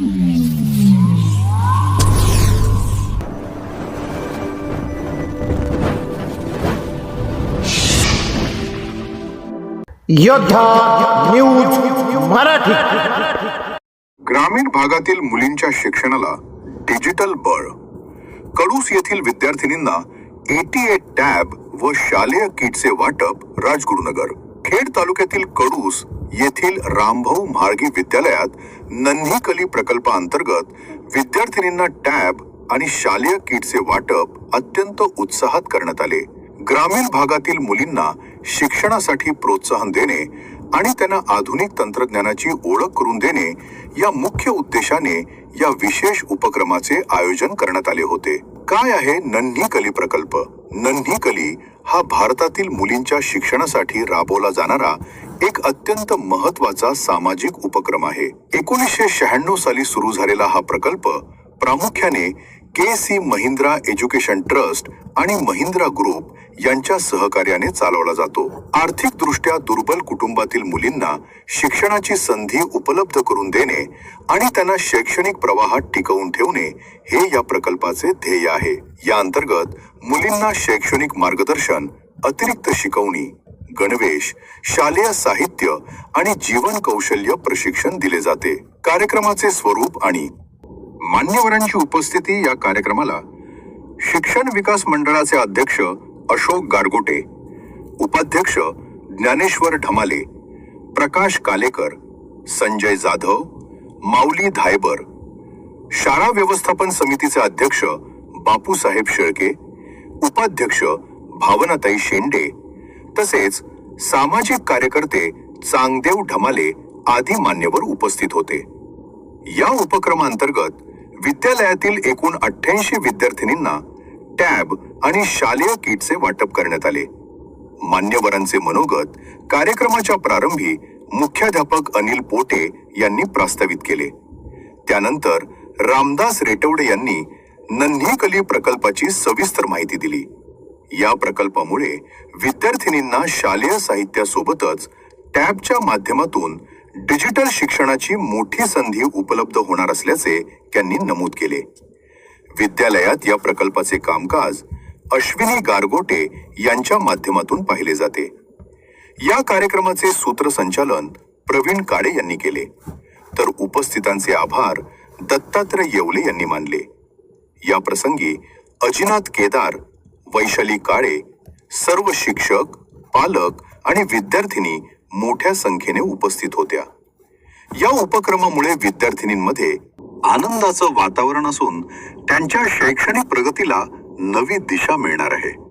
योद्धा न्यूज मराठी. ग्रामीण भागातील मुलींच्या शिक्षणाला डिजिटल बळ. कडूस येथील विद्यार्थिनींना 88 टॅब व शालेय किटचे वाटप राजगुरुनगर. खेड तालुक्यातील कडूस येथील रामभाऊ म्हाळगी विद्यालयात नन्हीकली प्रकल्पाअंतर्गत विद्यार्थिनींना टॅब आणि शालेय किटचे वाटप अत्यंत उत्साहात करण्यात आले. ग्रामीण भागातील मुलींना शिक्षणासाठी प्रोत्साहन देणे आणि त्यांना आधुनिक तंत्रज्ञानाची ओळख करून देणे या मुख्य उद्देशाने या विशेष उपक्रमाचे आयोजन करण्यात आले होते. काय आहे नन्हीकली प्रकल्प? नन्हीकली हा भारतातील मुलींच्या शिक्षणासाठी राबवला जाणारा एक अत्यंत महत्त्वाचा सामाजिक उपक्रम आहे. 1996 साली सुरू झालेला हा प्रकल्प प्रामुख्याने के.सी. महिंद्रा एज्युकेशन ट्रस्ट आणि महिंद्रा ग्रुप यांच्या सहकार्याने चालवला जातो. आर्थिकदृष्ट्या दुर्बल कुटुंबातील मुलींना शिक्षणाची संधी उपलब्ध करून देणे आणि त्यांना शैक्षणिक प्रवाहात टिकवून ठेवणे हे या प्रकल्पाचे ध्येय आहे. या अंतर्गत मुलींना शैक्षणिक मार्गदर्शन, अतिरिक्त शिकवणी, गणवेश, शालेय साहित्य आणि जीवन कौशल्य प्रशिक्षण दिले जाते. कार्यक्रमाचे स्वरूप आणि मान्यवरांची उपस्थिती. या कार्यक्रमाला शिक्षण विकास मंडळाचे अध्यक्ष अशोक गारगोटे, उपाध्यक्ष ज्ञानेश्वर ढमाले, प्रकाश कालेकर, संजय जाधव, माऊली धायबर, शाळा व्यवस्थापन समितीचे अध्यक्ष बापूसाहेब शेळके, उपाध्यक्ष भावनाताई शेंडे तसेच सामाजिक कार्यकर्ते चांगदेव ढमाले आदी मान्यवर उपस्थित होते. या उपक्रमांतर्गत विद्यालयातील एकूण 88 विद्यार्थिनींना टॅब आणि शालेय किटचे वाटप करण्यात आले. मान्यवरांचे मनोगत कार्यक्रमाच्या प्रारंभी मुख्याध्यापक अनिल पोटे यांनी प्रस्तावित केले. त्यानंतर रामदास रेटवडे यांनी नन्हीकली प्रकल्पाची सविस्तर माहिती दिली. या प्रकल्पामुळे विद्यार्थिनींना शालेय साहित्यासोबतच टॅबच्या माध्यमातून डिजिटल शिक्षणाची मोठी संधी उपलब्ध होणार असल्याचे त्यांनी नमूद केले. विद्यालयात या प्रकल्पाचे कामकाज अश्विनी गारगोटे यांच्या माध्यमातून पाहिले जाते. या कार्यक्रमाचे सूत्रसंचालन प्रवीण काळे यांनी केले, तर उपस्थितांचे आभार दत्तात्रय येवले यांनी मानले. या प्रसंगी अजिनाथ केदार, वैशाली काळे, सर्व शिक्षक, पालक आणि विद्यार्थिनी मोठ्या संख्येने उपस्थित होत्या. या उपक्रमामुळे विद्यार्थिनींमध्ये आनंदाचं वातावरण असून त्यांच्या शैक्षणिक प्रगतीला नवी दिशा मिळणार आहे.